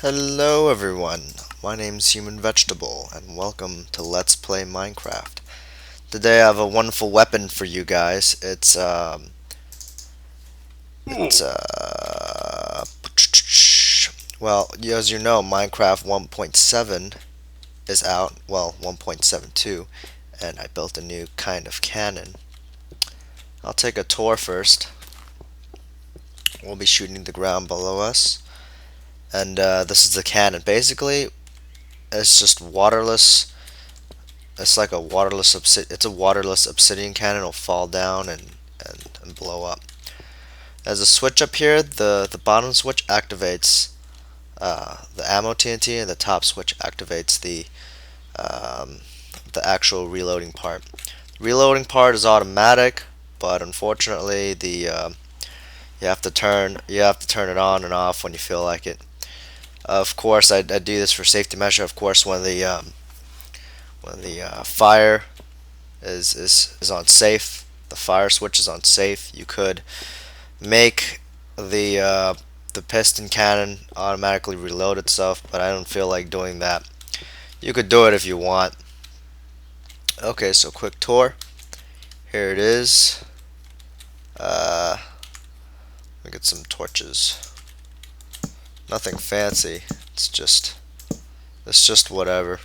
Hello everyone, my name's Human Vegetable and welcome to Let's Play Minecraft. Today I have a wonderful weapon for you guys. It's well, as you know, Minecraft 1.7 is out, well, 1.72, and I built a new kind of cannon. I'll take a tour first. We'll be shooting the ground below us. And this is the cannon. Basically, it's just waterless. It's like a waterless it's a waterless obsidian cannon. It'll fall down and blow up. There's a switch up here. The bottom switch activates the ammo TNT, and the top switch activates the actual reloading part. Reloading part is automatic, but unfortunately you have to turn it on and off when you feel like it. Of course, I do this for safety measure. Of course, when the fire is on safe, the fire switch is on safe, you could make the piston cannon automatically reload itself, but I don't feel like doing that. You could do it if you want. Okay, so quick tour. Here it is. Let me get some torches. Nothing fancy. It's just whatever.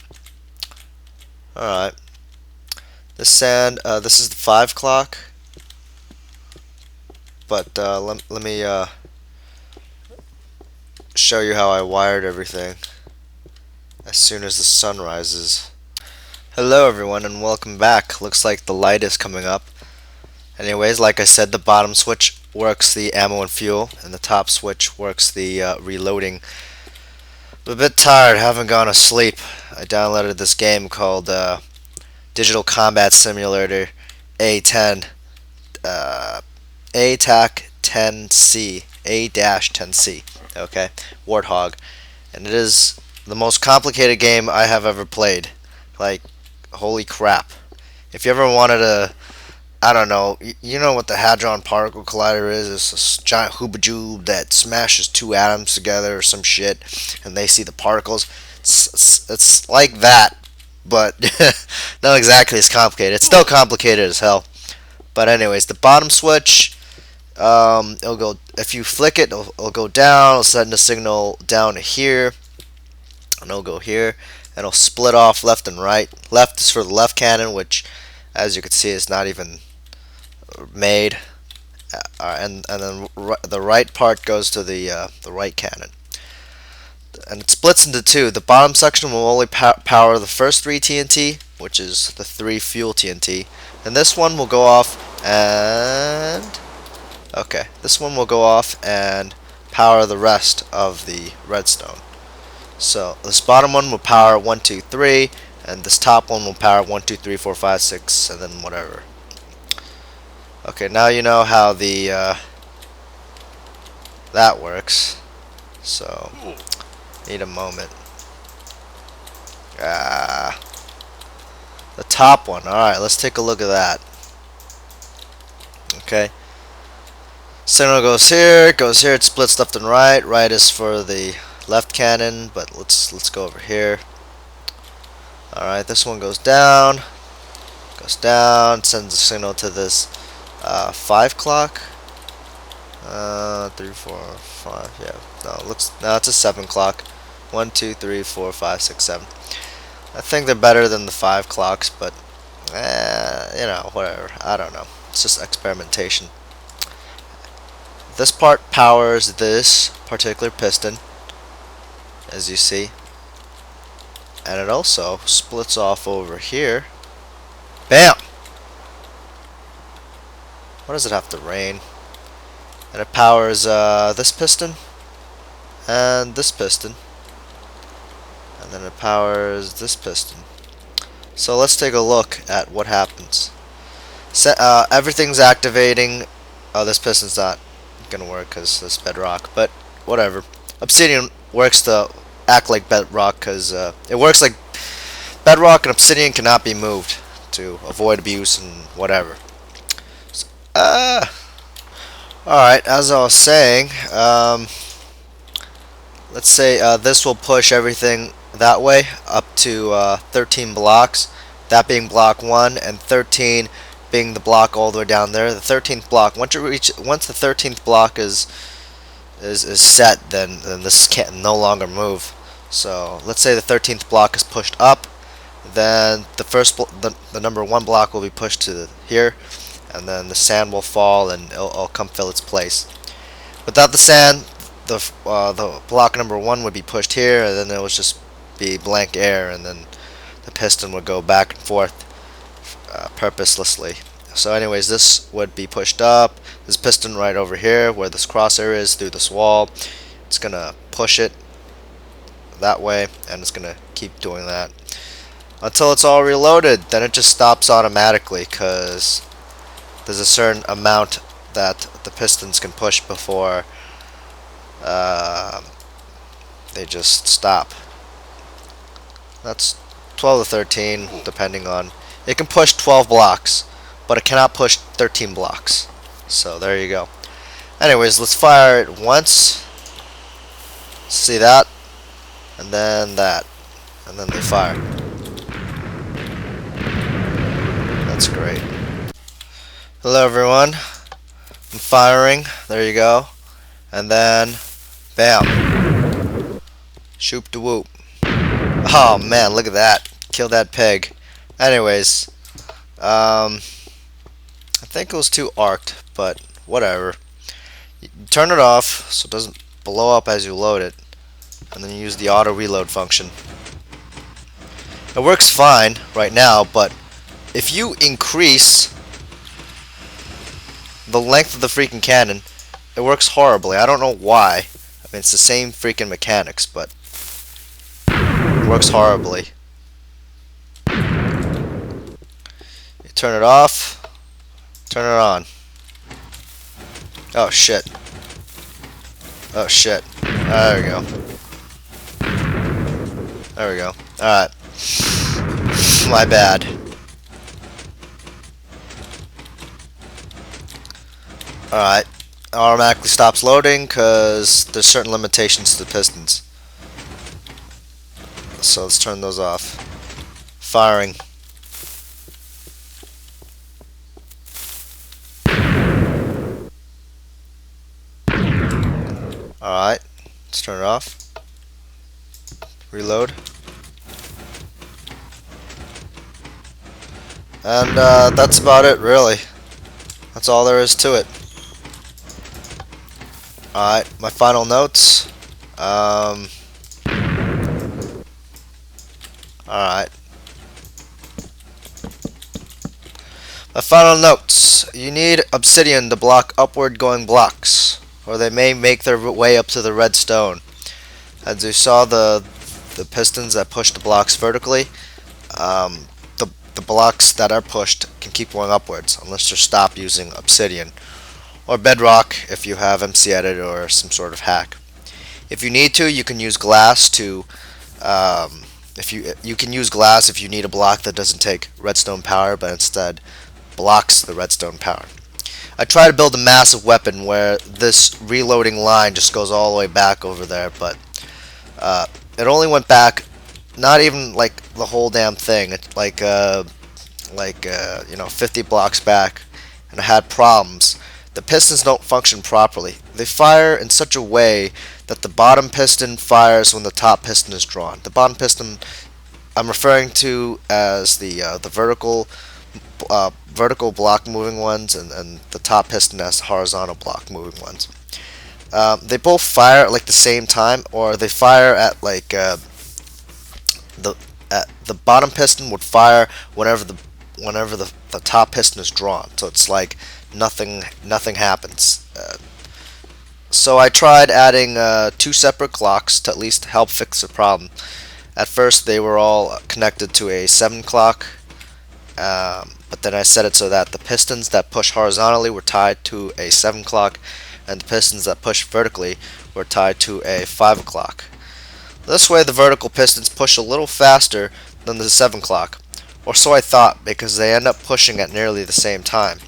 Alright. This is the 5 clock. But let me show you how I wired everything as soon as the sun rises. Hello everyone and welcome back. Looks like the light is coming up. Anyways, like I said, the bottom switch works the ammo and fuel, and the top switch works the reloading. I'm a bit tired, haven't gone to sleep. I downloaded this game called Digital Combat Simulator A10, ATAC 10C, A-10C, okay, Warthog, and it is the most complicated game I have ever played. Like, holy crap. If you ever wanted to, I don't know, you know what the Hadron Particle Collider is? It's this giant hoobajoob that smashes two atoms together or some shit, and they see the particles. It's like that, but not exactly as complicated. It's still complicated as hell. But anyways, the bottom switch, it'll go, if you flick it, it'll go down, it'll send a signal down to here, and it'll go here, and it'll split off left and right. Left is for the left cannon, which, as you can see, is not even made, and then the right part goes to the right cannon, and it splits into two. The bottom section will only power the first 3 TNT, which is the 3 fuel TNT, and this one will go off and this one will go off and power the rest of the redstone. So this bottom one will power 1, 2, 3, and this top one will power 1, 2, 3, 4, 5, 6, and then whatever. Okay, now you know how the that works. So need a moment. The top one. All right, let's take a look at that. Okay. Signal goes here, it splits left and right. Right is for the left cannon, but let's go over here. Alright, this one goes down, sends a signal to this 5 clock. 3, 4, 5, yeah. No, it's a 7 clock. 1, 2, 3, 4, 5, 6, 7. I think they're better than the 5 clocks, but you know, whatever. I don't know. It's just experimentation. This part powers this particular piston, as you see, and it also splits off over here. Bam! What does it have to rain? And it powers this piston and this piston, and then it powers this piston. So let's take a look at what happens. Everything's activating. Oh, this piston's not gonna work because this bedrock, but whatever. Obsidian works to act like bedrock because it works like bedrock, and obsidian cannot be moved to avoid abuse and whatever. So, alright, as I was saying, let's say this will push everything that way up to 13 blocks, that being block 1 and 13 being the block all the way down there. The 13th block, once the 13th block is set, then this can't no longer move. So let's say the 13th block is pushed up, then the number 1 block will be pushed to here, and then the sand will fall and it'll come fill its place. Without the sand, the block number 1 would be pushed here, and then it would just be blank air, and then the piston would go back and forth purposelessly. So anyways, this would be pushed up. This piston right over here where this crosshair is through this wall, it's gonna push it that way, and it's gonna keep doing that until it's all reloaded. Then it just stops automatically because there's a certain amount that the pistons can push before they just stop. That's 12 to 13 depending on, it can push 12 blocks, but it cannot push 13 blocks. So there you go. Anyways, let's fire it once. See that? And then that. And then they fire. That's great. Hello everyone. I'm firing. There you go. And then bam. Shoop de whoop. Oh man, look at that. Kill that pig. Anyways, I think it was too arced, but whatever. You turn it off so it doesn't blow up as you load it, and then you use the auto reload function. It works fine right now, but if you increase the length of the freaking cannon, it works horribly. I don't know why. I mean, it's the same freaking mechanics, but it works horribly. You turn it off, turn it on. Oh shit. Oh shit. There we go. There we go. Alright. My bad. Alright. Automatically stops loading because there's certain limitations to the pistons. So let's turn those off. Firing. Alright. Let's turn it off. Reload. And that's about it, really. That's all there is to it. Alright, my final notes. Alright. My final notes. You need obsidian to block upward going blocks, or they may make their way up to the red stone. As you saw the pistons that push the blocks vertically, the blocks that are pushed can keep going upwards unless you stop using obsidian or bedrock if you have MC Edit or some sort of hack. If you need to, you can use glass to if you need a block that doesn't take redstone power but instead blocks the redstone power. I try to build a massive weapon where this reloading line just goes all the way back over there, but it only went back not even like the whole damn thing. It's like 50 blocks back, and I had problems. The pistons don't function properly. They fire in such a way that the bottom piston fires when the top piston is drawn. The bottom piston I'm referring to as the vertical block moving ones, and the top piston as horizontal block moving ones. They both fire at like the same time, or they fire at like the bottom piston would fire whenever the top piston is drawn. So it's like nothing happens. So I tried adding 2 separate clocks to at least help fix the problem. At first they were all connected to a 7 clock, but then I set it so that the pistons that push horizontally were tied to a 7 clock, and the pistons that push vertically were tied to a 5 o'clock. This way the vertical pistons push a little faster than the 7 clock, or so I thought, because they end up pushing at nearly the same time.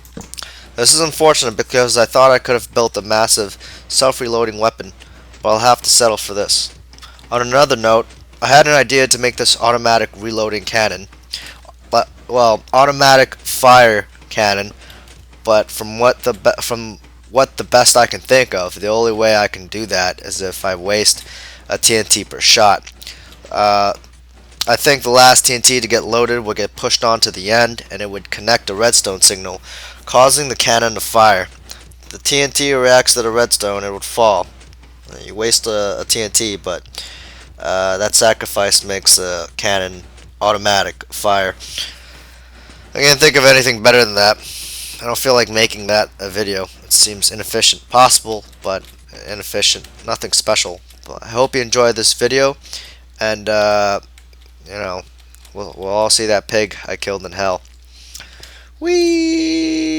This is unfortunate because I thought I could have built a massive self-reloading weapon, but I'll have to settle for this. On another note, I had an idea to make this automatic reloading cannon, but well, automatic fire cannon. But from what the best I can think of, the only way I can do that is if I waste a TNT per shot. Uh, I think the last TNT to get loaded would get pushed onto the end, and it would connect a redstone signal, causing the cannon to fire. The TNT reacts to the redstone, it would fall. You waste a TNT, but that sacrifice makes the cannon automatic fire. I can't think of anything better than that. I don't feel like making that a video. It seems inefficient. Possible, but inefficient. Nothing special. But I hope you enjoyed this video, and you know, we'll all see that pig I killed in hell. Whee!